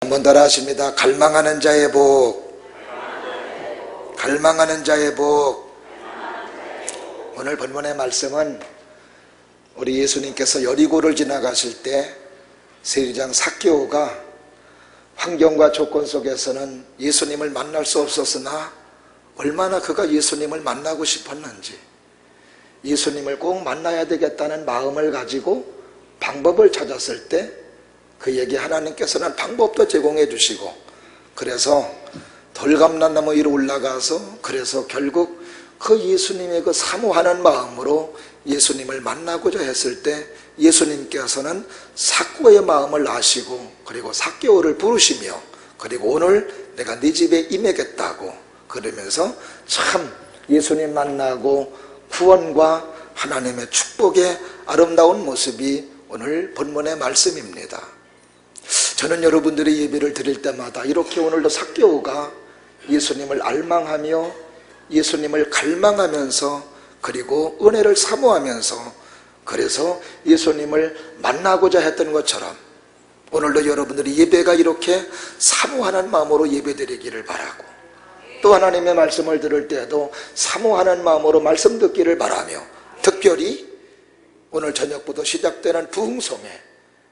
한번 따라 하십니다. 갈망하는 자의 복, 갈망하는 자의 복. 오늘 본문의 말씀은 우리 예수님께서 여리고를 지나가실 때 세리장 삭개오가 환경과 조건 속에서는 예수님을 만날 수 없었으나 얼마나 그가 예수님을 만나고 싶었는지, 예수님을 꼭 만나야 되겠다는 마음을 가지고 방법을 찾았을 때 그에게 하나님께서는 방법도 제공해 주시고, 그래서 돌감람나무 위로 올라가서 그래서 결국 그 예수님의 그 사모하는 마음으로 예수님을 만나고자 했을 때 예수님께서는 삭개오의 마음을 아시고 그리고 삭개오를 부르시며, 그리고 오늘 내가 네 집에 임하겠다고 그러면서 참 예수님 만나고 구원과 하나님의 축복의 아름다운 모습이 오늘 본문의 말씀입니다. 저는 여러분들이 예배를 드릴 때마다 이렇게 오늘도 삭개오가 예수님을 알망하며 예수님을 갈망하면서 그리고 은혜를 사모하면서 그래서 예수님을 만나고자 했던 것처럼 오늘도 여러분들이 예배가 이렇게 사모하는 마음으로 예배 드리기를 바라고, 또 하나님의 말씀을 들을 때에도 사모하는 마음으로 말씀 듣기를 바라며, 특별히 오늘 저녁부터 시작되는 부흥성에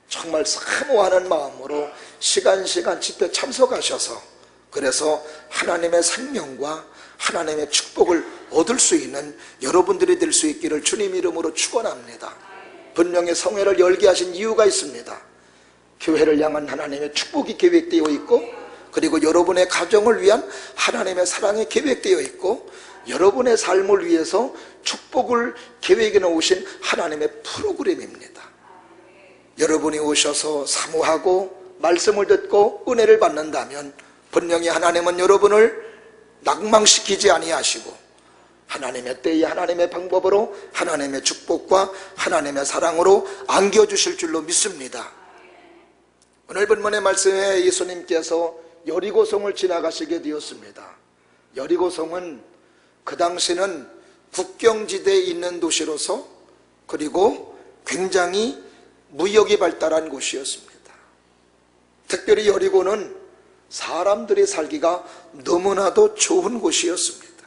정말 사모하는 마음으로 시간 집회 참석하셔서 그래서 하나님의 생명과 하나님의 축복을 얻을 수 있는 여러분들이 될 수 있기를 주님 이름으로 축원합니다. 분명히 성회를 열게 하신 이유가 있습니다. 교회를 향한 하나님의 축복이 계획되어 있고, 그리고 여러분의 가정을 위한 하나님의 사랑이 계획되어 있고, 여러분의 삶을 위해서 축복을 계획해 놓으신 하나님의 프로그램입니다. 여러분이 오셔서 사모하고 말씀을 듣고 은혜를 받는다면 분명히 하나님은 여러분을 낭망시키지 아니하시고 하나님의 때에 하나님의 방법으로 하나님의 축복과 하나님의 사랑으로 안겨주실 줄로 믿습니다. 오늘 본문의 말씀에 예수님께서 여리고성을 지나가시게 되었습니다. 여리고성은 그 당시는 국경지대에 있는 도시로서 그리고 굉장히 무역이 발달한 곳이었습니다. 특별히 여리고는 사람들이 살기가 너무나도 좋은 곳이었습니다.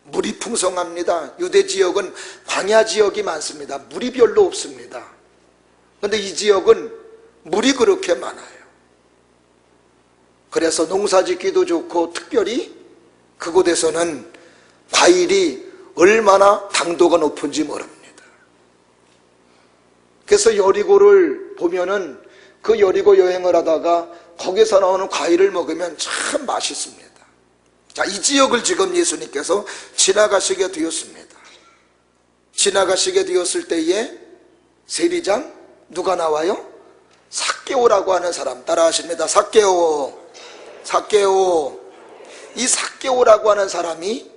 물이 풍성합니다. 유대 지역은 광야 지역이 많습니다. 물이 별로 없습니다. 그런데 이 지역은 물이 그렇게 많아요. 그래서 농사 짓기도 좋고, 특별히 그곳에서는 과일이 얼마나 당도가 높은지 모릅니다. 그래서 여리고를 보면은 그 여리고 여행을 하다가 거기서 나오는 과일을 먹으면 참 맛있습니다. 자, 이 지역을 지금 예수님께서 지나가시게 되었습니다. 지나가시게 되었을 때에 세리장 누가 나와요? 삭개오라고 하는 사람, 따라 하십니다. 삭개오. 이 삭개오라고 하는 사람이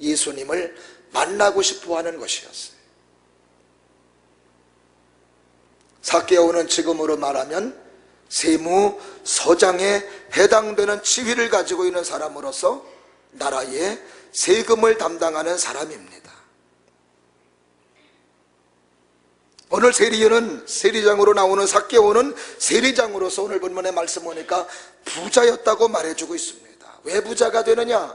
예수님을 만나고 싶어 하는 것이었어요. 삭개오는 지금으로 말하면 세무서장에 해당되는 지위를 가지고 있는 사람으로서 나라의 세금을 담당하는 사람입니다. 오늘 세리장으로 나오는 삭개오는 세리장으로서 오늘 본문의 말씀 보니까 부자였다고 말해주고 있습니다. 왜 부자가 되느냐?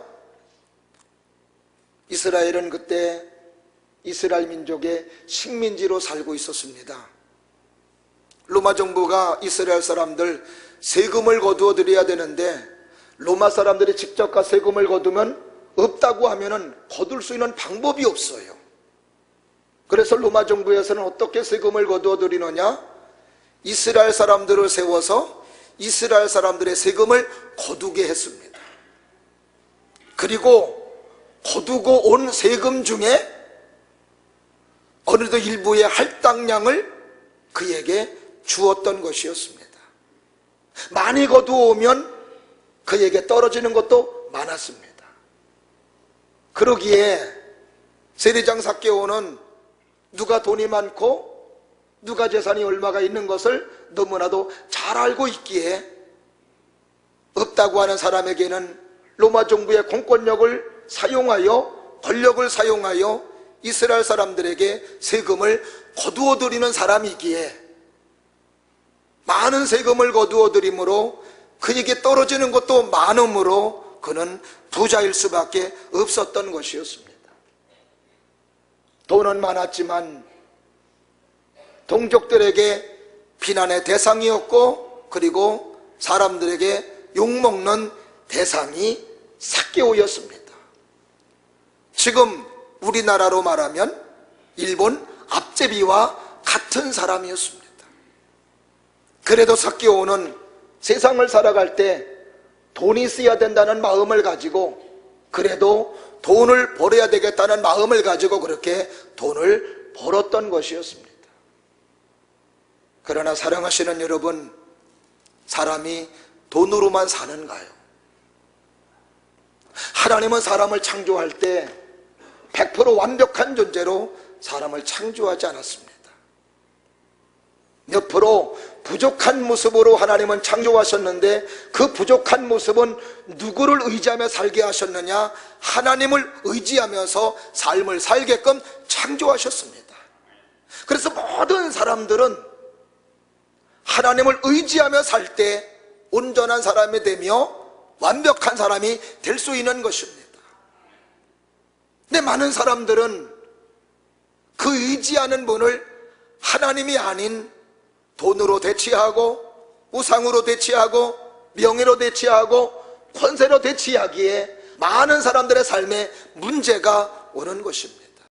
이스라엘은 그때 이스라엘 민족의 식민지로 살고 있었습니다. 로마 정부가 이스라엘 사람들 세금을 거두어 드려야 되는데 로마 사람들이 직접 가 세금을 거두면 없다고 하면은 거둘 수 있는 방법이 없어요. 그래서 로마 정부에서는 어떻게 세금을 거두어 드리느냐? 이스라엘 사람들을 세워서 이스라엘 사람들의 세금을 거두게 했습니다. 그리고 거두고 온 세금 중에 어느덧 일부의 할당량을 그에게 주었던 것이었습니다. 많이 거두어오면 그에게 떨어지는 것도 많았습니다. 그러기에 세리장 삭개오는 누가 돈이 많고 누가 재산이 얼마가 있는 것을 너무나도 잘 알고 있기에 없다고 하는 사람에게는 로마 정부의 공권력을 사용하여 권력을 사용하여 이스라엘 사람들에게 세금을 거두어 드리는 사람이기에 많은 세금을 거두어 들이므로 그에게 떨어지는 것도 많음으로 그는 부자일 수밖에 없었던 것이었습니다. 돈은 많았지만 동족들에게 비난의 대상이었고, 그리고 사람들에게 욕먹는 대상이 삭개오였습니다. 지금 우리나라로 말하면 일본 앞제비와 같은 사람이었습니다. 그래도 삭개오는 세상을 살아갈 때 돈이 있어야 된다는 마음을 가지고, 그래도 돈을 벌어야 되겠다는 마음을 가지고 그렇게 돈을 벌었던 것이었습니다. 그러나 사랑하시는 여러분, 사람이 돈으로만 사는가요? 하나님은 사람을 창조할 때 100% 완벽한 존재로 사람을 창조하지 않았습니다. 몇 프로 부족한 모습으로 하나님은 창조하셨는데, 그 부족한 모습은 누구를 의지하며 살게 하셨느냐? 하나님을 의지하면서 삶을 살게끔 창조하셨습니다. 그래서 모든 사람들은 하나님을 의지하며 살 때 온전한 사람이 되며 완벽한 사람이 될 수 있는 것입니다. 근데 많은 사람들은 그 의지하는 분을 하나님이 아닌 돈으로 대체하고, 우상으로 대체하고, 명예로 대체하고, 권세로 대체하기에 많은 사람들의 삶에 문제가 오는 것입니다.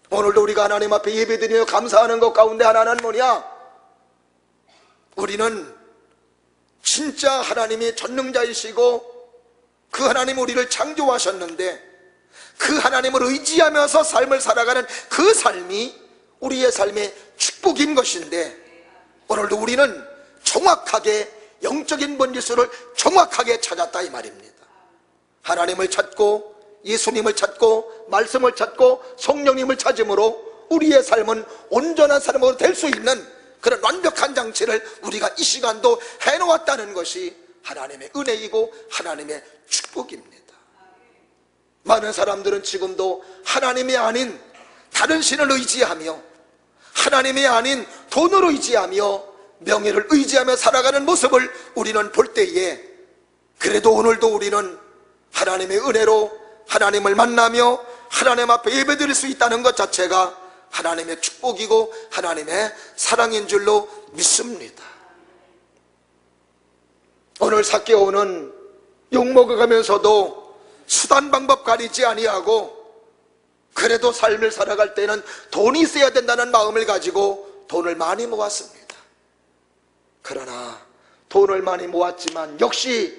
오늘도 우리가 하나님 앞에 예배드리며 감사하는 것 가운데 하나는 뭐냐? 우리는 진짜 하나님이 전능자이시고 그 하나님 우리를 창조하셨는데, 그 하나님을 의지하면서 삶을 살아가는 그 삶이 우리의 삶의 축복인 것인데, 오늘도 우리는 정확하게 영적인 번지수를 정확하게 찾았다 이 말입니다. 하나님을 찾고 예수님을 찾고 말씀을 찾고 성령님을 찾음으로 우리의 삶은 온전한 사람으로 될 수 있는 그런 완벽한 장치를 우리가 이 시간도 해놓았다는 것이 하나님의 은혜이고 하나님의 축복입니다. 많은 사람들은 지금도 하나님이 아닌 다른 신을 의지하며, 하나님이 아닌 돈을 의지하며, 명예를 의지하며 살아가는 모습을 우리는 볼 때에, 그래도 오늘도 우리는 하나님의 은혜로 하나님을 만나며 하나님 앞에 예배드릴 수 있다는 것 자체가 하나님의 축복이고 하나님의 사랑인 줄로 믿습니다. 오늘 삭개오는 욕먹어가면서도 수단 방법 가리지 아니하고, 그래도 삶을 살아갈 때는 돈이 있어야 된다는 마음을 가지고 돈을 많이 모았습니다. 그러나 돈을 많이 모았지만 역시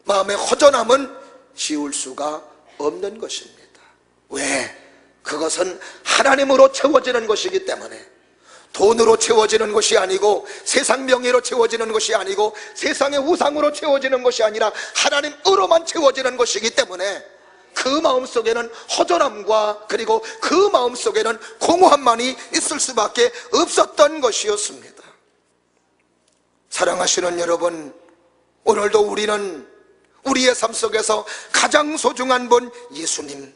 마음의 허전함은 지울 수가 없는 것입니다. 왜? 그것은 하나님으로 채워지는 것이기 때문에, 돈으로 채워지는 것이 아니고, 세상 명예로 채워지는 것이 아니고, 세상의 우상으로 채워지는 것이 아니라 하나님으로만 채워지는 것이기 때문에 그 마음속에는 허전함과 그리고 그 마음속에는 공허함만이 있을 수밖에 없었던 것이었습니다. 사랑하시는 여러분, 오늘도 우리는 우리의 삶 속에서 가장 소중한 분 예수님,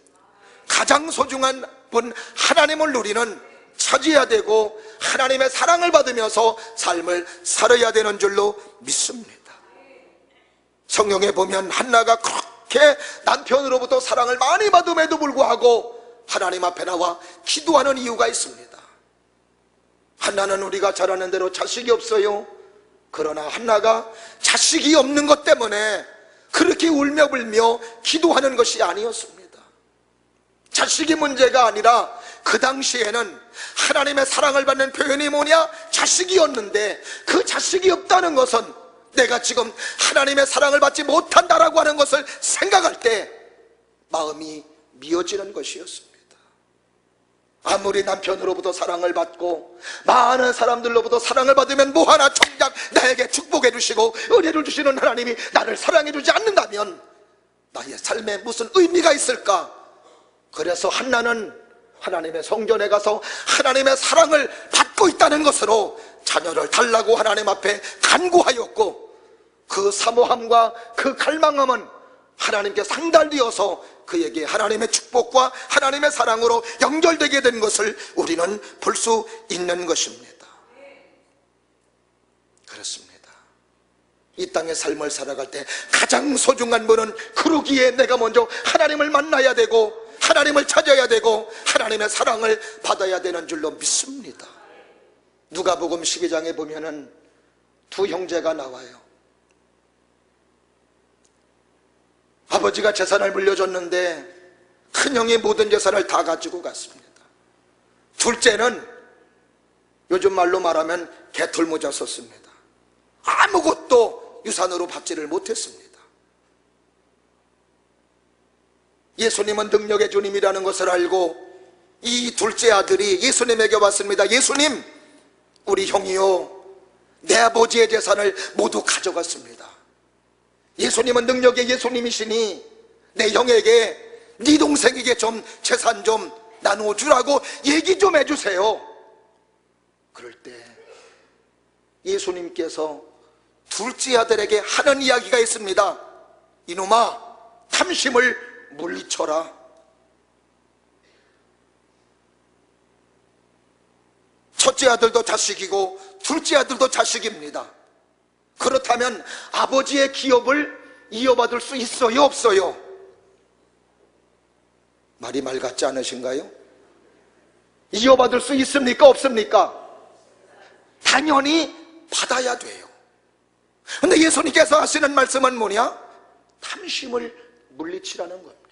가장 소중한 분 하나님을 우리는 찾아야 되고 하나님의 사랑을 받으면서 삶을 살아야 되는 줄로 믿습니다. 성경에 보면 한나가 그렇게 남편으로부터 사랑을 많이 받음에도 불구하고 하나님 앞에 나와 기도하는 이유가 있습니다. 한나는 우리가 잘 아는 대로 자식이 없어요. 그러나 한나가 자식이 없는 것 때문에 그렇게 울며 불며 기도하는 것이 아니었습니다. 자식이 문제가 아니라 그 당시에는 하나님의 사랑을 받는 표현이 뭐냐? 자식이었는데, 그 자식이 없다는 것은 내가 지금 하나님의 사랑을 받지 못한다라고 하는 것을 생각할 때 마음이 미어지는 것이었습니다. 아무리 남편으로부터 사랑을 받고 많은 사람들로부터 사랑을 받으면 뭐하나 정작 나에게 축복해 주시고 은혜를 주시는 하나님이 나를 사랑해 주지 않는다면 나의 삶에 무슨 의미가 있을까? 그래서 한나는 하나님의 성전에 가서 하나님의 사랑을 받고 있다는 것으로 자녀를 달라고 하나님 앞에 간구하였고, 그 사모함과 그 갈망함은 하나님께 상달되어서 그에게 하나님의 축복과 하나님의 사랑으로 연결되게 된 것을 우리는 볼 수 있는 것입니다. 그렇습니다. 이 땅의 삶을 살아갈 때 가장 소중한 분은 그러기에 내가 먼저 하나님을 만나야 되고 하나님을 찾아야 되고 하나님의 사랑을 받아야 되는 줄로 믿습니다. 누가복음 12장에 보면은 두 형제가 나와요. 아버지가 재산을 물려줬는데 큰형이 모든 재산을 다 가지고 갔습니다. 둘째는 요즘 말로 말하면 개털모자 썼습니다. 아무것도 유산으로 받지를 못했습니다. 예수님은 능력의 주님이라는 것을 알고 이 둘째 아들이 예수님에게 왔습니다. 예수님, 우리 형이요, 내 아버지의 재산을 모두 가져갔습니다. 예수님은 능력의 예수님이시니 내 형에게, 네 동생에게 좀 재산 좀 나눠주라고 얘기 좀 해주세요. 그럴 때 예수님께서 둘째 아들에게 하는 이야기가 있습니다. 이놈아, 탐심을 물리쳐라. 첫째 아들도 자식이고 둘째 아들도 자식입니다. 그렇다면 아버지의 기업을 이어받을 수 있어요, 없어요? 말이 말 같지 않으신가요? 이어받을 수 있습니까, 없습니까? 당연히 받아야 돼요. 근데 예수님께서 하시는 말씀은 뭐냐? 탐심을 물리치라는 겁니다.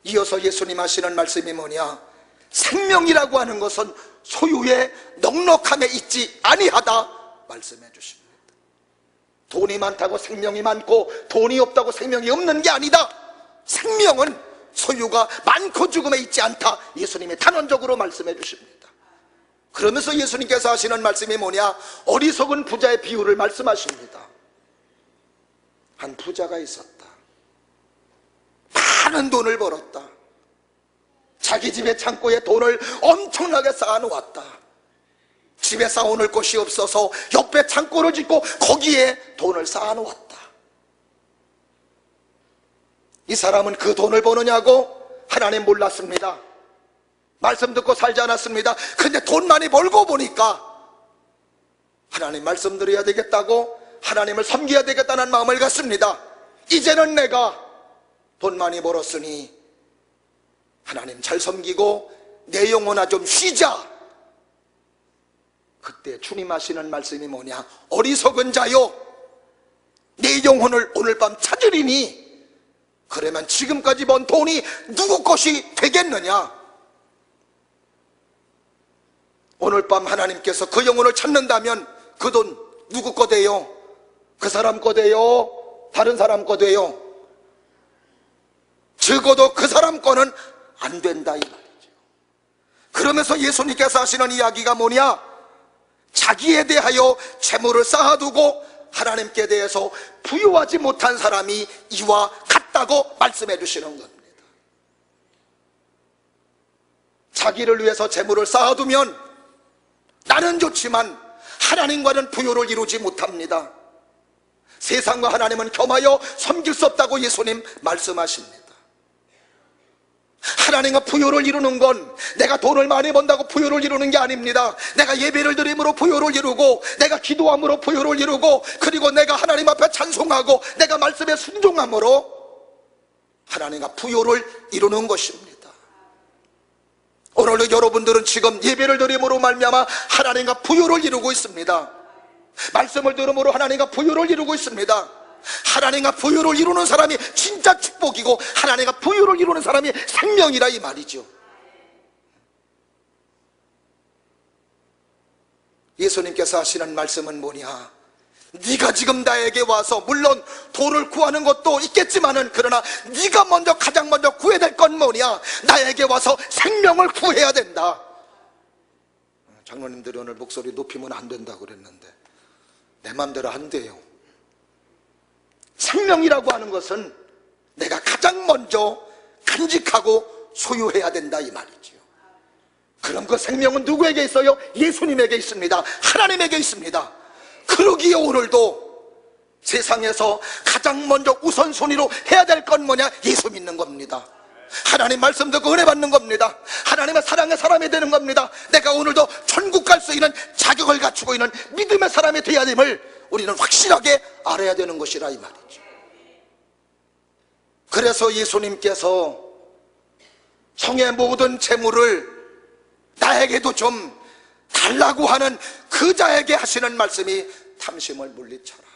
이어서 예수님 하시는 말씀이 뭐냐? 생명이라고 하는 것은 소유의 넉넉함에 있지 아니하다 말씀해 주십니다. 돈이 많다고 생명이 많고 돈이 없다고 생명이 없는 게 아니다. 생명은 소유가 많고 죽음에 있지 않다. 예수님이 단언적으로 말씀해 주십니다. 그러면서 예수님께서 하시는 말씀이 뭐냐? 어리석은 부자의 비유를 말씀하십니다. 한 부자가 있었다. 많은 돈을 벌었다. 자기 집의 창고에 돈을 엄청나게 쌓아놓았다. 집에 쌓아놓을 곳이 없어서 옆에 창고를 짓고 거기에 돈을 쌓아놓았다. 이 사람은 그 돈을 버느냐고? 하나님 몰랐습니다. 말씀 듣고 살지 않았습니다. 근데 돈 많이 벌고 보니까 하나님 말씀 드려야 되겠다고, 하나님을 섬겨야 되겠다는 마음을 갖습니다. 이제는 내가 돈 많이 벌었으니 하나님 잘 섬기고 내 영혼아 좀 쉬자. 그때 주님 하시는 말씀이 뭐냐? 어리석은 자요, 내 영혼을 오늘 밤 찾으리니 그러면 지금까지 번 돈이 누구 것이 되겠느냐? 오늘 밤 하나님께서 그 영혼을 찾는다면 그 돈 누구 거 돼요? 그 사람 거 돼요? 다른 사람 거 돼요? 적어도 그 사람 거는 안 된다 이 말이죠. 그러면서 예수님께서 하시는 이야기가 뭐냐? 자기에 대하여 재물을 쌓아두고 하나님께 대해서 부유하지 못한 사람이 이와 같다고 말씀해 주시는 겁니다. 자기를 위해서 재물을 쌓아두면 나는 좋지만 하나님과는 부유를 이루지 못합니다. 세상과 하나님은 겸하여 섬길 수 없다고 예수님 말씀하십니다. 하나님과 부유를 이루는 건 내가 돈을 많이 번다고 부유를 이루는 게 아닙니다. 내가 예배를 드림으로 부유를 이루고, 내가 기도함으로 부유를 이루고, 그리고 내가 하나님 앞에 찬송하고 내가 말씀에 순종함으로 하나님과 부유를 이루는 것입니다. 오늘도 여러분들은 지금 예배를 드림으로 말미암아 하나님과 부유를 이루고 있습니다. 말씀을 들음으로 하나님과 부유를 이루고 있습니다. 하나님과 부유를 이루는 사람이 진짜 축복이고 하나님과 부유를 이루는 사람이 생명이라 이 말이죠. 예수님께서 하시는 말씀은 뭐냐? 네가 지금 나에게 와서 물론 돈을 구하는 것도 있겠지만은 그러나 네가 먼저 가장 먼저 구해야 될 건 뭐냐? 나에게 와서 생명을 구해야 된다. 장로님들이 오늘 목소리 높이면 안 된다고 그랬는데 내 맘대로 안 돼요. 생명이라고 하는 것은 내가 가장 먼저 간직하고 소유해야 된다 이 말이죠. 그럼 그 생명은 누구에게 있어요? 예수님에게 있습니다. 하나님에게 있습니다. 그러기에 오늘도 세상에서 가장 먼저 우선순위로 해야 될 건 뭐냐? 예수 믿는 겁니다. 하나님 말씀 듣고 은혜 받는 겁니다. 하나님의 사랑의 사람이 되는 겁니다. 내가 오늘도 천국 갈 수 있는 자격을 갖추고 있는 믿음의 사람이 되어야 됨을 우리는 확실하게 알아야 되는 것이라 이 말이죠. 그래서 예수님께서 성의 모든 재물을 나에게도 좀 달라고 하는 그 자에게 하시는 말씀이 탐심을 물리쳐라.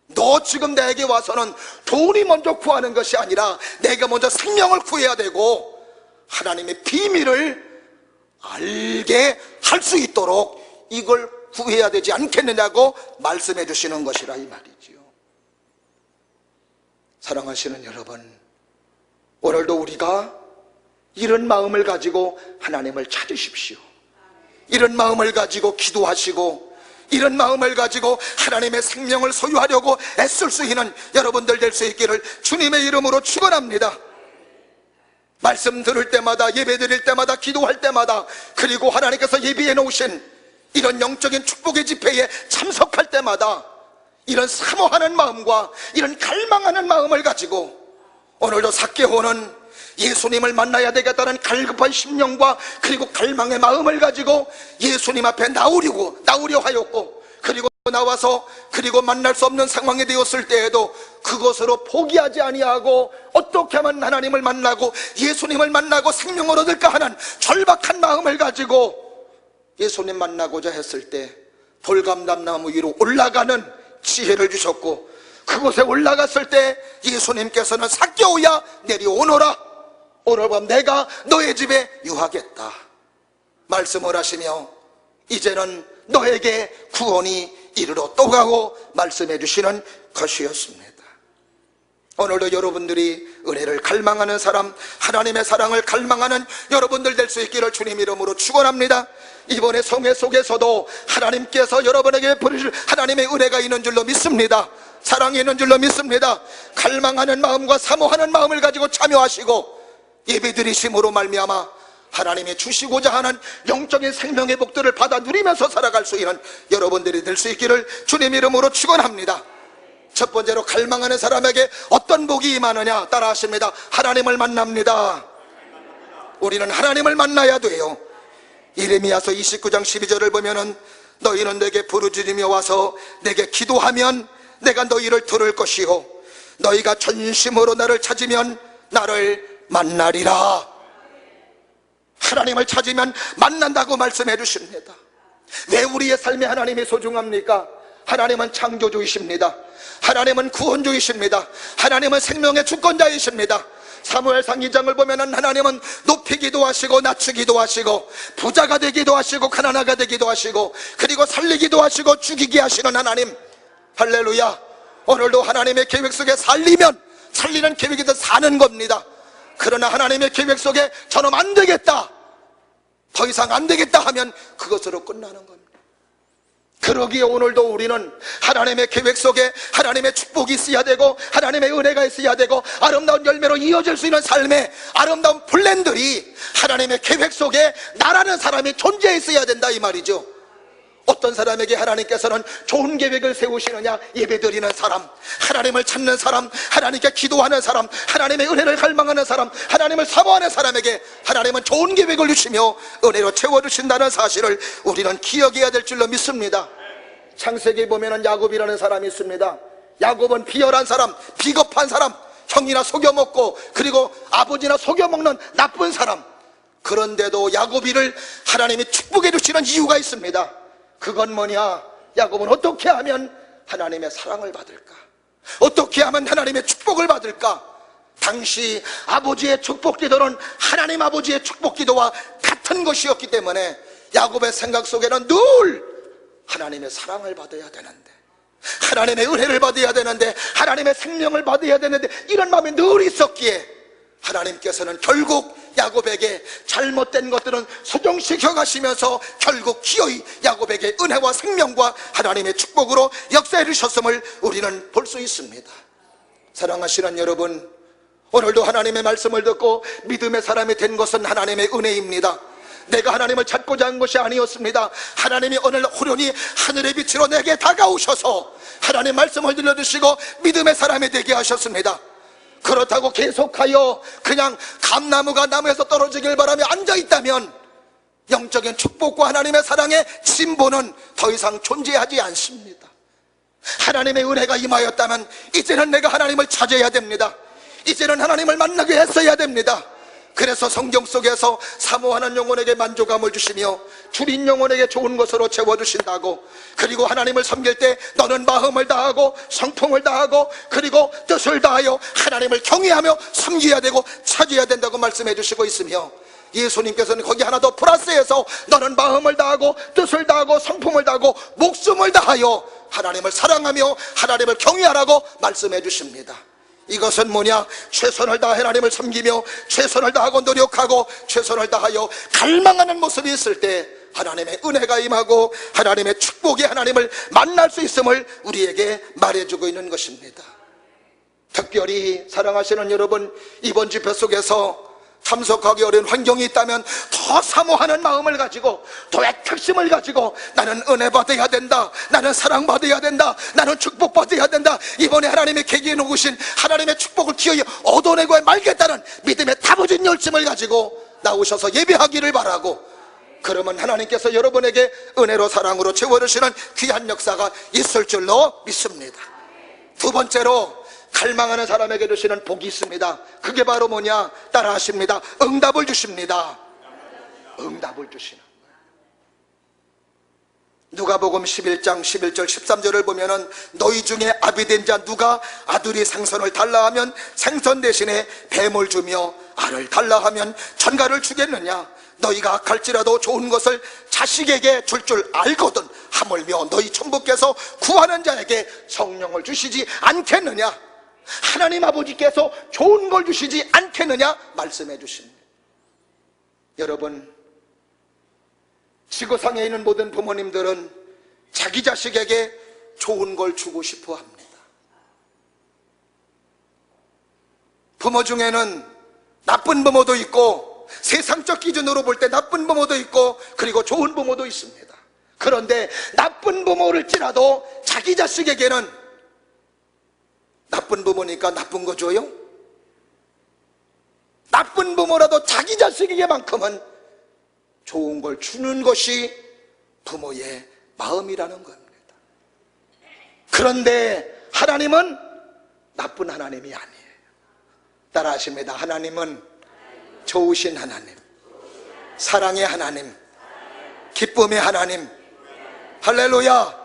너 지금 내게 와서는 돈이 먼저 구하는 것이 아니라 내가 먼저 생명을 구해야 되고 하나님의 비밀을 알게 할 수 있도록 이걸 구해야 되지 않겠느냐고 말씀해 주시는 것이라 이 말이지요. 사랑하시는 여러분, 오늘도 우리가 이런 마음을 가지고 하나님을 찾으십시오. 이런 마음을 가지고 기도하시고 이런 마음을 가지고 하나님의 생명을 소유하려고 애쓸 수 있는 여러분들 될 수 있기를 주님의 이름으로 축원합니다. 말씀 들을 때마다, 예배 드릴 때마다, 기도할 때마다, 그리고 하나님께서 예비해 놓으신 이런 영적인 축복의 집회에 참석할 때마다 이런 사모하는 마음과 이런 갈망하는 마음을 가지고 오늘도 삭개오는 예수님을 만나야 되겠다는 갈급한 심령과 그리고 갈망의 마음을 가지고 예수님 앞에 나오려 하였고, 그리고 나와서 그리고 만날 수 없는 상황이 되었을 때에도 그것으로 포기하지 아니하고 어떻게 하면 하나님을 만나고 예수님을 만나고 생명을 얻을까 하는 절박한 마음을 가지고 예수님 만나고자 했을 때 돌감람나무 위로 올라가는 지혜를 주셨고, 그곳에 올라갔을 때 예수님께서는 삭개오야 내려오너라, 오늘 밤 내가 너의 집에 유하겠다 말씀을 하시며 이제는 너에게 구원이 이르러 또 가고 말씀해 주시는 것이었습니다. 오늘도 여러분들이 은혜를 갈망하는 사람, 하나님의 사랑을 갈망하는 여러분들 될 수 있기를 주님 이름으로 축원합니다. 이번에 성회 속에서도 하나님께서 여러분에게 베푸실 하나님의 은혜가 있는 줄로 믿습니다. 사랑이 있는 줄로 믿습니다. 갈망하는 마음과 사모하는 마음을 가지고 참여하시고 예배드리심으로 말미암아 하나님이 주시고자 하는 영적인 생명의 복들을 받아 누리면서 살아갈 수 있는 여러분들이 될 수 있기를 주님 이름으로 축원합니다. 첫 번째로 갈망하는 사람에게 어떤 복이 임하느냐 따라 하십니다. 하나님을 만납니다. 우리는 하나님을 만나야 돼요. 예레미야서 29장 12절을 보면은 너희는 내게 부르짖으며 와서 내게 기도하면 내가 너희를 들을 것이요 너희가 전심으로 나를 찾으면 나를 만나리라. 하나님을 찾으면 만난다고 말씀해 주십니다. 왜 우리의 삶에 하나님이 소중합니까? 하나님은 창조주이십니다. 하나님은 구원주이십니다. 하나님은 생명의 주권자이십니다. 사무엘상 2장을 보면은 하나님은 높이기도 하시고 낮추기도 하시고 부자가 되기도 하시고 가난하게 되기도 하시고 그리고 살리기도 하시고 죽이게 하시는 하나님. 할렐루야. 오늘도 하나님의 계획 속에 살리는 계획이든 사는 겁니다. 그러나 하나님의 계획 속에 저놈 안 되겠다, 더 이상 안 되겠다 하면 그것으로 끝나는 겁니다. 그러기에 오늘도 우리는 하나님의 계획 속에 하나님의 축복이 있어야 되고 하나님의 은혜가 있어야 되고 아름다운 열매로 이어질 수 있는 삶의 아름다운 플랜들이 하나님의 계획 속에 나라는 사람이 존재해 있어야 된다 이 말이죠. 어떤 사람에게 하나님께서는 좋은 계획을 세우시느냐? 예배드리는 사람, 하나님을 찾는 사람, 하나님께 기도하는 사람, 하나님의 은혜를 갈망하는 사람, 하나님을 사모하는 사람에게 하나님은 좋은 계획을 주시며 은혜로 채워주신다는 사실을 우리는 기억해야 될 줄로 믿습니다. 창세기에 보면 야곱이라는 사람이 있습니다. 야곱은 비열한 사람, 비겁한 사람, 형이나 속여먹고 그리고 아버지나 속여먹는 나쁜 사람. 그런데도 야곱이를 하나님이 축복해 주시는 이유가 있습니다. 그건 뭐냐? 야곱은 어떻게 하면 하나님의 사랑을 받을까? 어떻게 하면 하나님의 축복을 받을까? 당시 아버지의 축복 기도는 하나님 아버지의 축복 기도와 같은 것이었기 때문에 야곱의 생각 속에는 늘 하나님의 사랑을 받아야 되는데, 하나님의 은혜를 받아야 되는데, 하나님의 생명을 받아야 되는데, 이런 마음이 늘 있었기에 하나님께서는 결국 야곱에게 잘못된 것들은 소정시켜 가시면서 결국 기어이 야곱에게 은혜와 생명과 하나님의 축복으로 역사해 주셨음을 우리는 볼 수 있습니다. 사랑하시는 여러분, 오늘도 하나님의 말씀을 듣고 믿음의 사람이 된 것은 하나님의 은혜입니다. 내가 하나님을 찾고자 한 것이 아니었습니다. 하나님이 오늘 호련히 하늘의 빛으로 내게 다가오셔서 하나님 말씀을 들려주시고 믿음의 사람이 되게 하셨습니다. 그렇다고 계속하여 그냥 감나무가 나무에서 떨어지길 바라며 앉아있다면 영적인 축복과 하나님의 사랑의 진보는 더 이상 존재하지 않습니다. 하나님의 은혜가 임하였다면 이제는 내가 하나님을 찾아야 됩니다. 이제는 하나님을 만나게 했어야 됩니다. 그래서 성경 속에서 사모하는 영혼에게 만족감을 주시며 줄인 영혼에게 좋은 것으로 채워주신다고, 그리고 하나님을 섬길 때 너는 마음을 다하고 성품을 다하고 그리고 뜻을 다하여 하나님을 경외하며 섬겨야 되고 찾아야 된다고 말씀해 주시고 있으며, 예수님께서는 거기 하나 더 플러스해서 너는 마음을 다하고 뜻을 다하고 성품을 다하고 목숨을 다하여 하나님을 사랑하며 하나님을 경외하라고 말씀해 주십니다. 이것은 뭐냐? 최선을 다해 하나님을 섬기며 최선을 다하고 노력하고 최선을 다하여 갈망하는 모습이 있을 때 하나님의 은혜가 임하고 하나님의 축복이 하나님을 만날 수 있음을 우리에게 말해주고 있는 것입니다. 특별히 사랑하시는 여러분, 이번 집회 속에서 참석하기 어려운 환경이 있다면 더 사모하는 마음을 가지고, 더 애특심을 가지고 나는 은혜 받아야 된다, 나는 사랑 받아야 된다, 나는 축복 받아야 된다, 이번에 하나님의 계기에 놓으신 하나님의 축복을 기어이 얻어내고 말겠다는 믿음의 다부진 열심을 가지고 나오셔서 예배하기를 바라고, 그러면 하나님께서 여러분에게 은혜로 사랑으로 채워주시는 귀한 역사가 있을 줄로 믿습니다. 두 번째로 갈망하는 사람에게 주시는 복이 있습니다. 그게 바로 뭐냐? 따라 하십니다. 응답을 주십니다. 응답을 주시는 거예요. 누가복음 11장 11절 13절을 보면은 너희 중에 아비된 자 누가 아들이 생선을 달라 하면 생선 대신에 뱀을 주며 알을 달라 하면 전갈을 주겠느냐? 너희가 갈지라도 좋은 것을 자식에게 줄 알거든 하물며 너희 천부께서 구하는 자에게 성령을 주시지 않겠느냐? 하나님 아버지께서 좋은 걸 주시지 않겠느냐 말씀해 주십니다. 여러분, 지구상에 있는 모든 부모님들은 자기 자식에게 좋은 걸 주고 싶어 합니다. 부모 중에는 나쁜 부모도 있고, 세상적 기준으로 볼 때 나쁜 부모도 있고, 그리고 좋은 부모도 있습니다. 그런데 나쁜 부모일지라도 자기 자식에게는 나쁜 부모니까 나쁜 거 줘요? 나쁜 부모라도 자기 자식에게만큼은 좋은 걸 주는 것이 부모의 마음이라는 겁니다. 그런데 하나님은 나쁜 하나님이 아니에요. 따라 하십니다. 하나님은 좋으신 하나님, 사랑의 하나님, 기쁨의 하나님, 할렐루야.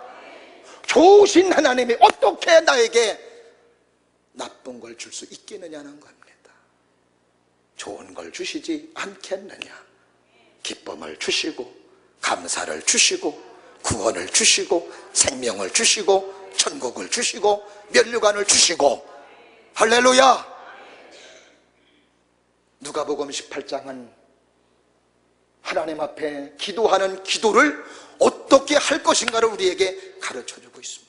좋으신 하나님이 어떻게 나에게 나쁜 걸 줄 수 있겠느냐는 겁니다. 좋은 걸 주시지 않겠느냐? 기쁨을 주시고 감사를 주시고 구원을 주시고 생명을 주시고 천국을 주시고 면류관을 주시고, 할렐루야. 누가복음 18장은 하나님 앞에 기도하는 기도를 어떻게 할 것인가를 우리에게 가르쳐주고 있습니다.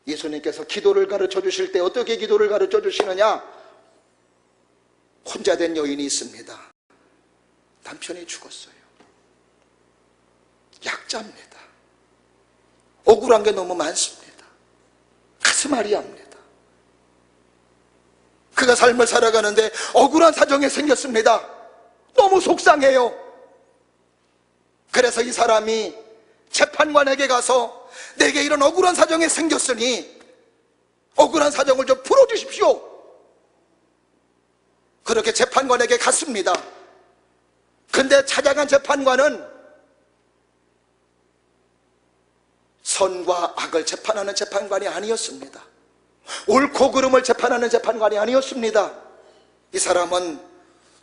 예수님께서 기도를 가르쳐 주실 때 어떻게 기도를 가르쳐 주시느냐? 혼자 된 여인이 있습니다. 남편이 죽었어요. 약자입니다. 억울한 게 너무 많습니다. 가슴 아리합니다. 그가 삶을 살아가는데 억울한 사정이 생겼습니다. 너무 속상해요. 그래서 이 사람이 재판관에게 가서 내게 이런 억울한 사정이 생겼으니 억울한 사정을 좀 풀어주십시오. 그렇게 재판관에게 갔습니다. 근데 찾아간 재판관은 선과 악을 재판하는 재판관이 아니었습니다. 옳고 그름을 재판하는 재판관이 아니었습니다. 이 사람은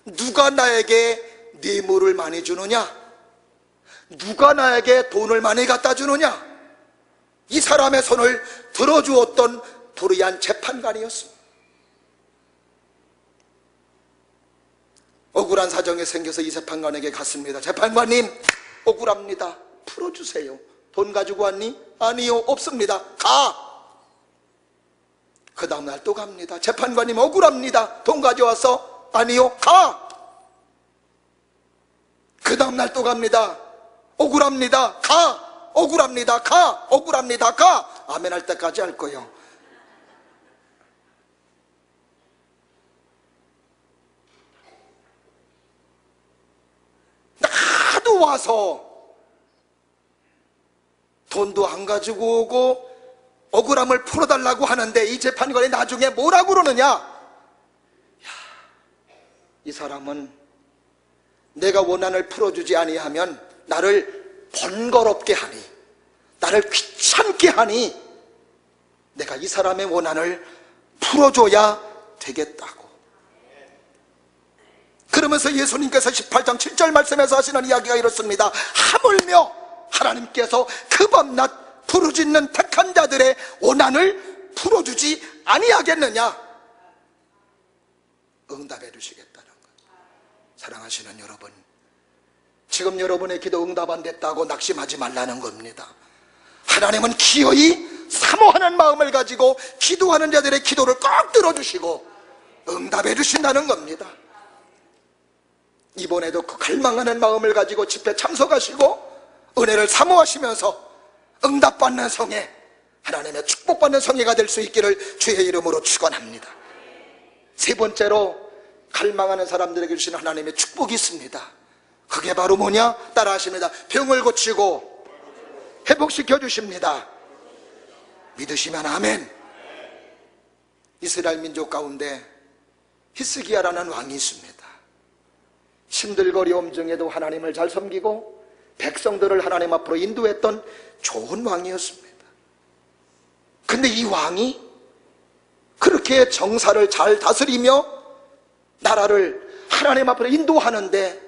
누가 나에게 뇌물을 많이 주느냐, 누가 나에게 돈을 많이 갖다 주느냐, 이 사람의 손을 들어주었던 불의한 재판관이었습니다. 억울한 사정이 생겨서 이 재판관에게 갔습니다. 재판관님, 억울합니다. 풀어주세요. 돈 가지고 왔니? 아니요, 없습니다. 가! 그 다음날 또 갑니다. 재판관님, 억울합니다. 돈 가져와서? 아니요, 가! 그 다음날 또 갑니다. 억울합니다. 가! 억울합니다. 가! 억울합니다. 가! 아멘 할 때까지 할 거예요. 그리고 와서 돈도 안 가지고 오고 억울함을 풀어달라고 하는데 이 재판관이 나중에 뭐라고 그러느냐? 이 사람은 내가 원한을 풀어주지 아니하면 나를 번거롭게 하니, 나를 귀찮게 하니 내가 이 사람의 원한을 풀어줘야 되겠다고. 그러면서 예수님께서 18장 7절 말씀에서 하시는 이야기가 이렇습니다. 하물며 하나님께서 그 밤낮 부르짖는 택한 자들의 원한을 풀어주지 아니하겠느냐? 응답해 주시겠다는 것. 사랑하시는 여러분, 지금 여러분의 기도 응답 안 됐다고 낙심하지 말라는 겁니다. 하나님은 기어이 사모하는 마음을 가지고 기도하는 자들의 기도를 꼭 들어주시고 응답해 주신다는 겁니다. 이번에도 그 갈망하는 마음을 가지고 집회 참석하시고 은혜를 사모하시면서 응답받는 성회, 하나님의 축복받는 성회가 될 수 있기를 주의 이름으로 축원합니다. 세 번째로 갈망하는 사람들에게 주시는 하나님의 축복이 있습니다. 그게 바로 뭐냐? 따라하십니다. 병을 고치고 회복시켜 주십니다. 믿으시면 아멘. 이스라엘 민족 가운데 히스기야라는 왕이 있습니다. 신들거리움 중에도 하나님을 잘 섬기고 백성들을 하나님 앞으로 인도했던 좋은 왕이었습니다. 근데 이 왕이 그렇게 정사를 잘 다스리며 나라를 하나님 앞으로 인도하는데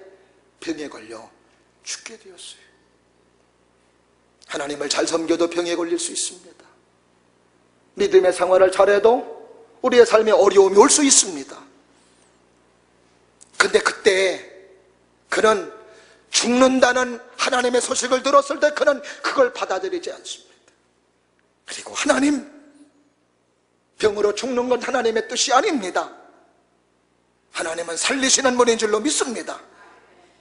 병에 걸려 죽게 되었어요. 하나님을 잘 섬겨도 병에 걸릴 수 있습니다. 믿음의 생활을 잘해도 우리의 삶에 어려움이 올 수 있습니다. 근데 그때 그는 죽는다는 하나님의 소식을 들었을 때 그는 그걸 받아들이지 않습니다. 그리고 하나님, 병으로 죽는 건 하나님의 뜻이 아닙니다. 하나님은 살리시는 분인 줄로 믿습니다.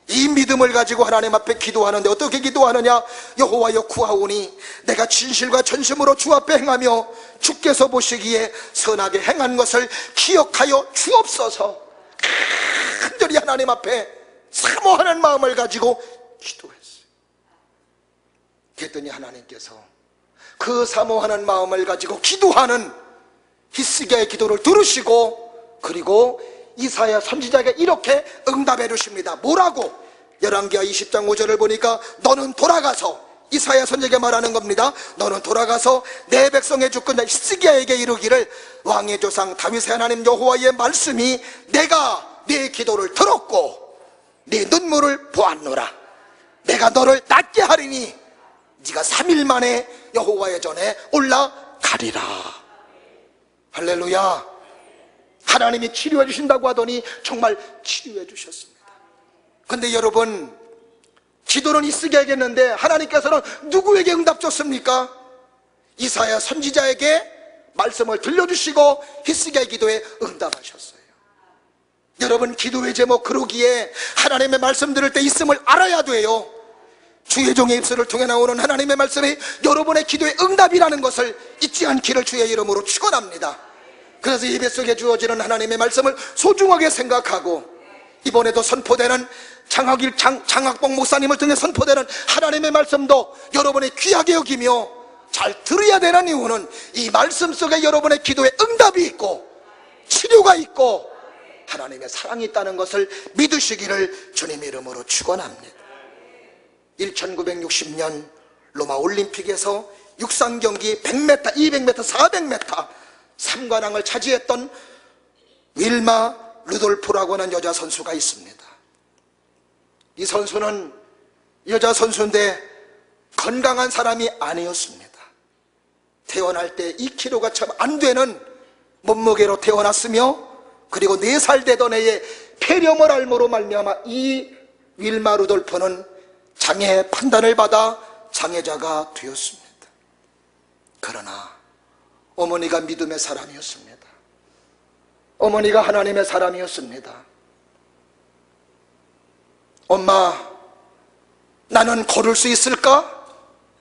이 믿음을 가지고 하나님 앞에 기도하는데 어떻게 기도하느냐? 여호와여 구하오니 내가 진실과 전심으로 주 앞에 행하며 주께서 보시기에 선하게 행한 것을 기억하여 주옵소서. 간절히 하나님 앞에 사모하는 마음을 가지고 기도했어요. 그랬더니 하나님께서 그 사모하는 마음을 가지고 기도하는 히스기야의 기도를 들으시고, 그리고 이사야 선지자에게 이렇게 응답해 주십니다. 뭐라고? 열왕기하 20장 5절을 보니까 너는 돌아가서, 이사야 선지자에게 말하는 겁니다. 너는 돌아가서 내 백성의 주권 히스기야에게 이르기를 왕의 조상 다윗의 하나님 여호와의 말씀이 내가 네 기도를 들었고 네 눈물을 보았노라. 내가 너를 낫게 하리니 네가 3일 만에 여호와의 전에 올라가리라. 할렐루야. 하나님이 치료해 주신다고 하더니 정말 치료해 주셨습니다. 근데 여러분, 기도는 히스기야에게했는데 하나님께서는 누구에게 응답 줬습니까? 이사야 선지자에게 말씀을 들려주시고 히스기야의 기도에 응답하셨어요. 여러분, 기도의 제목 그러기에 하나님의 말씀 들을 때 있음을 알아야 돼요. 주의 종의 입술을 통해 나오는 하나님의 말씀이 여러분의 기도의 응답이라는 것을 잊지 않기를 주의 이름으로 축원합니다. 그래서 예배 속에 주어지는 하나님의 말씀을 소중하게 생각하고, 이번에도 선포되는 장학복 목사님을 통해 선포되는 하나님의 말씀도 여러분이 귀하게 여기며 잘 들어야 되는 이유는 이 말씀 속에 여러분의 기도에 응답이 있고 치료가 있고 하나님의 사랑이 있다는 것을 믿으시기를 주님 이름으로 축원합니다. 1960년 로마 올림픽에서 육상 경기 100m, 200m, 400m 3관왕을 차지했던 윌마 루돌프라고 하는 여자 선수가 있습니다. 이 선수는 여자 선수인데 건강한 사람이 아니었습니다. 태어날 때 2kg가 참 안 되는 몸무게로 태어났으며, 그리고 4살 되던 해에 폐렴을 앓므로 말미암아 이 윌마 루돌프는 장애 판단을 받아 장애자가 되었습니다. 그러나 어머니가 믿음의 사람이었습니다. 어머니가 하나님의 사람이었습니다. 엄마, 나는 걸을 수 있을까?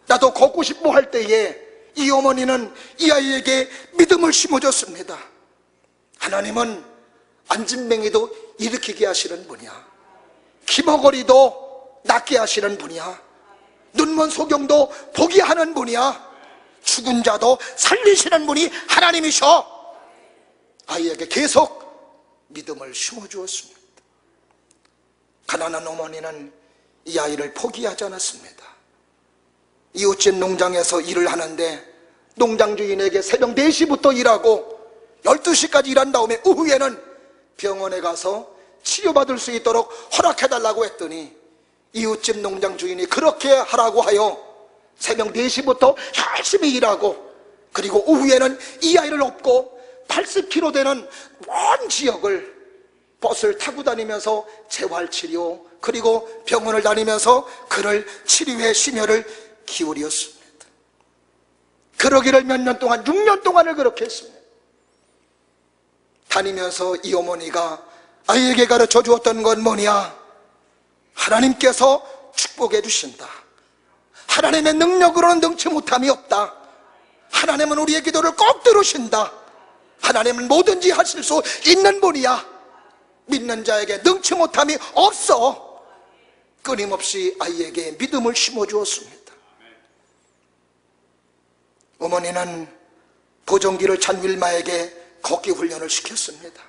나도 걷고 싶어 할 때에 이 어머니는 이 아이에게 믿음을 심어줬습니다. 하나님은 안진뱅이도 일으키게 하시는 분이야. 기머거리도 낫게 하시는 분이야. 눈먼 소경도 보게 하는 분이야. 죽은 자도 살리시는 분이 하나님이셔. 아이에게 계속 믿음을 심어주었습니다. 가난한 어머니는 이 아이를 포기하지 않았습니다. 이웃집 농장에서 일을 하는데 농장 주인에게 새벽 4시부터 일하고 12시까지 일한 다음에 오후에는 병원에 가서 치료받을 수 있도록 허락해달라고 했더니 이웃집 농장 주인이 그렇게 하라고 하여 새벽 4시부터 열심히 일하고, 그리고 오후에는 이 아이를 업고 80km 되는 먼 지역을 버스를 타고 다니면서 재활치료, 그리고 병원을 다니면서 그를 치료에 심혈을 기울였습니다. 그러기를 몇 년 동안, 6년 동안을 그렇게 했습니다. 다니면서 이 어머니가 아이에게 가르쳐 주었던 건 뭐냐? 하나님께서 축복해 주신다. 하나님의 능력으로는 능치 못함이 없다. 하나님은 우리의 기도를 꼭 들으신다. 하나님은 뭐든지 하실 수 있는 분이야. 믿는 자에게 능치 못함이 없어. 끊임없이 아이에게 믿음을 심어주었습니다. 어머니는 보정기를 찬 윌마에게 걷기 훈련을 시켰습니다.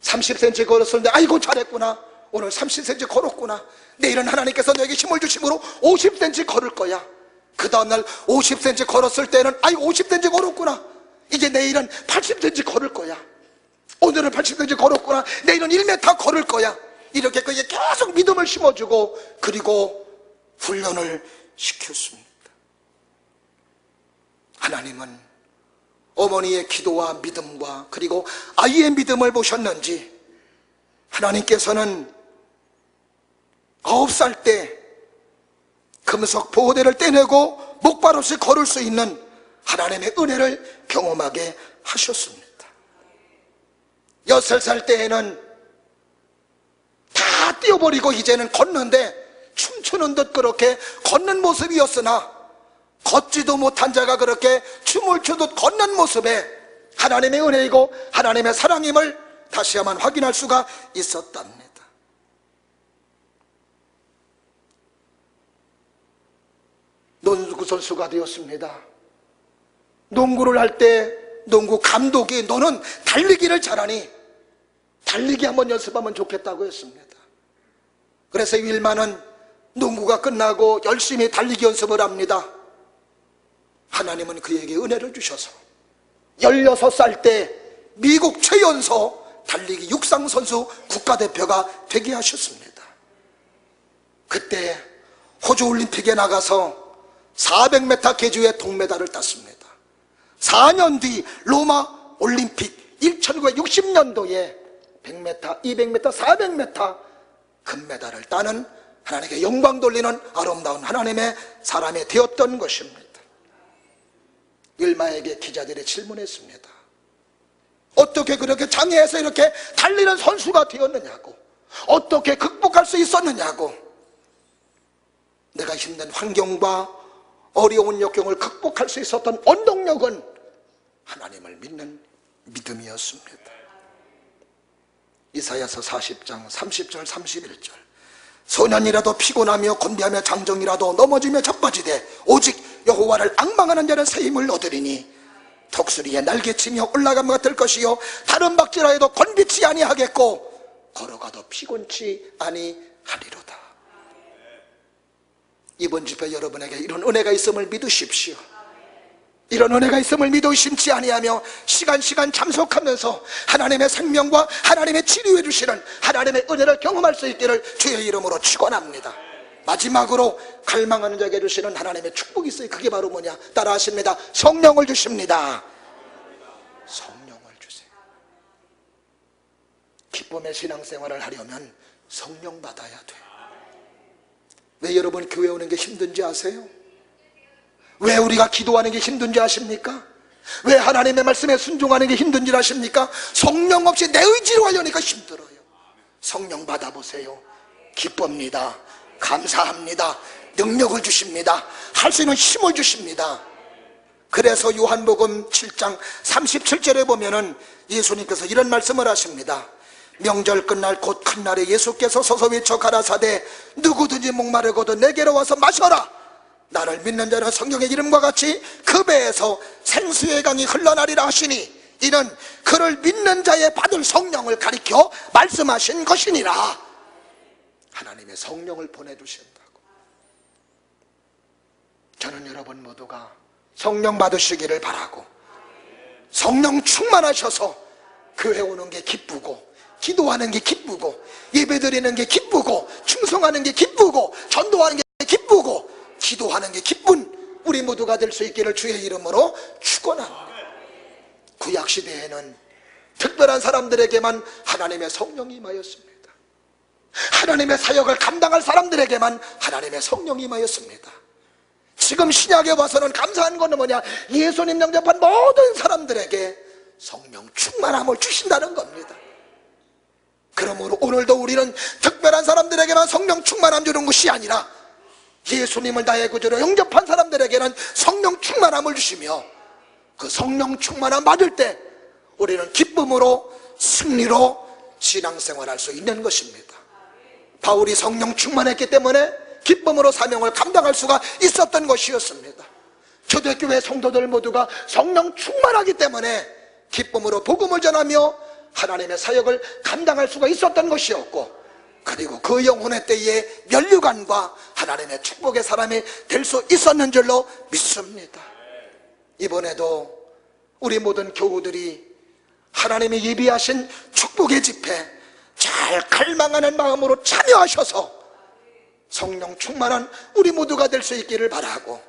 30cm 걸었었는데 아이고 잘했구나, 오늘 30cm 걸었구나, 내일은 하나님께서 너에게 힘을 주심으로 50cm 걸을 거야. 그 다음날 50cm 걸었을 때는 아이고 50cm 걸었구나, 이제 내일은 80cm 걸을 거야. 오늘은 80cm 걸었구나, 내일은 1m 걸을 거야. 이렇게 그에게 계속 믿음을 심어주고, 그리고 훈련을 시켰습니다. 하나님은 어머니의 기도와 믿음과 그리고 아이의 믿음을 보셨는지 하나님께서는 9살 때 금속 보호대를 떼내고 목발 없이 걸을 수 있는 하나님의 은혜를 경험하게 하셨습니다. 6살 때에는 다 띄워버리고 이제는 걷는데 춤추는 듯 그렇게 걷는 모습이었으나, 걷지도 못한 자가 그렇게 춤을 추듯 걷는 모습에 하나님의 은혜이고 하나님의 사랑임을 다시 한번 확인할 수가 있었답니다. 농구 선수가 되었습니다. 농구를 할 때 농구 감독이 너는 달리기를 잘하니 달리기 한번 연습하면 좋겠다고 했습니다. 그래서 윌마는 농구가 끝나고 열심히 달리기 연습을 합니다. 하나님은 그에게 은혜를 주셔서 16살 때 미국 최연소 달리기 육상선수 국가대표가 되게 하셨습니다. 그때 호주 올림픽에 나가서 400m 계주의 동메달을 땄습니다. 4년 뒤 로마 올림픽 1960년도에 100m, 200m, 400m 금메달을 따는 하나님께 영광 돌리는 아름다운 하나님의 사람이 되었던 것입니다. 윌마에게 기자들이 질문했습니다. 어떻게 그렇게 장애에서 이렇게 달리는 선수가 되었느냐고, 어떻게 극복할 수 있었느냐고. 내가 힘든 환경과 어려운 역경을 극복할 수 있었던 원동력은 하나님을 믿는 믿음이었습니다. 이사야서 40장 30절 31절 소년이라도 피곤하며 건비하며 장정이라도 넘어지며 자빠지되 오직 여호와를 앙망하는 자는 새 힘을 얻으리니 독수리의 날개치며 올라감과 같을 것이요 다른 박지라 해도 건비치 아니하겠고 걸어가도 피곤치 아니하리로다. 이번 집회 여러분에게 이런 은혜가 있음을 믿으십시오. 이런 은혜가 있음을 믿어 심지 아니하며 시간 참석하면서 하나님의 생명과 하나님의 치료해 주시는 하나님의 은혜를 경험할 수 있기를 주의 이름으로 축원합니다. 마지막으로 갈망하는 자에게 주시는 하나님의 축복이 있어요. 그게 바로 뭐냐? 따라 하십니다. 성령을 주십니다. 성령을 주세요. 기쁨의 신앙생활을 하려면 성령 받아야 돼요. 왜 여러분 교회 오는 게 힘든지 아세요? 왜 우리가 기도하는 게 힘든지 아십니까? 왜 하나님의 말씀에 순종하는 게 힘든지 아십니까? 성령 없이 내 의지로 하려니까 힘들어요. 성령 받아보세요. 기쁩니다. 감사합니다. 능력을 주십니다. 할 수 있는 힘을 주십니다. 그래서 요한복음 7장 37절에 보면은 예수님께서 이런 말씀을 하십니다. 명절 끝날 곧 큰 날에 예수께서 서서 외쳐 가라사대 누구든지 목마르고도 내게로 와서 마셔라. 나를 믿는 자는 성령의 이름과 같이 그 배에서 생수의 강이 흘러나리라 하시니 이는 그를 믿는 자의 받을 성령을 가리켜 말씀하신 것이니라. 하나님의 성령을 보내주신다고. 저는 여러분 모두가 성령 받으시기를 바라고, 성령 충만하셔서 교회 오는 게 기쁘고, 기도하는 게 기쁘고, 예배드리는 게 기쁘고, 충성하는 게 기쁘고, 전도하는 게 기쁘고, 기도하는 게 기쁜 우리 모두가 될 수 있기를 주의 이름으로 축원합니다. 구약시대에는 특별한 사람들에게만 하나님의 성령이 임하였습니다. 하나님의 사역을 감당할 사람들에게만 하나님의 성령이 임하였습니다. 지금 신약에 와서는 감사한 것은 뭐냐? 예수님 영접한 모든 사람들에게 성령 충만함을 주신다는 겁니다. 그러므로 오늘도 우리는 특별한 사람들에게만 성령 충만함 주는 것이 아니라 예수님을 나의 구주로 영접한 사람들에게는 성령 충만함을 주시며, 그 성령 충만함 받을 때 우리는 기쁨으로 승리로 신앙생활할 수 있는 것입니다. 바울이 성령 충만했기 때문에 기쁨으로 사명을 감당할 수가 있었던 것이었습니다. 초대교회 성도들 모두가 성령 충만하기 때문에 기쁨으로 복음을 전하며 하나님의 사역을 감당할 수가 있었던 것이었고, 그리고 그 영혼의 때에 면류관과 하나님의 축복의 사람이 될 수 있었는 줄로 믿습니다. 이번에도 우리 모든 교우들이 하나님이 예비하신 축복의 집회 잘 갈망하는 마음으로 참여하셔서 성령 충만한 우리 모두가 될 수 있기를 바라고,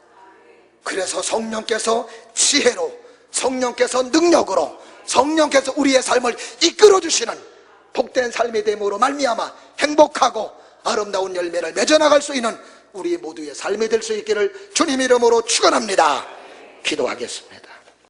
그래서 성령께서 지혜로, 성령께서 능력으로, 성령께서 우리의 삶을 이끌어주시는 복된 삶이 됨으로 말미암아 행복하고 아름다운 열매를 맺어나갈 수 있는 우리 모두의 삶이 될 수 있기를 주님 이름으로 축원합니다. 기도하겠습니다.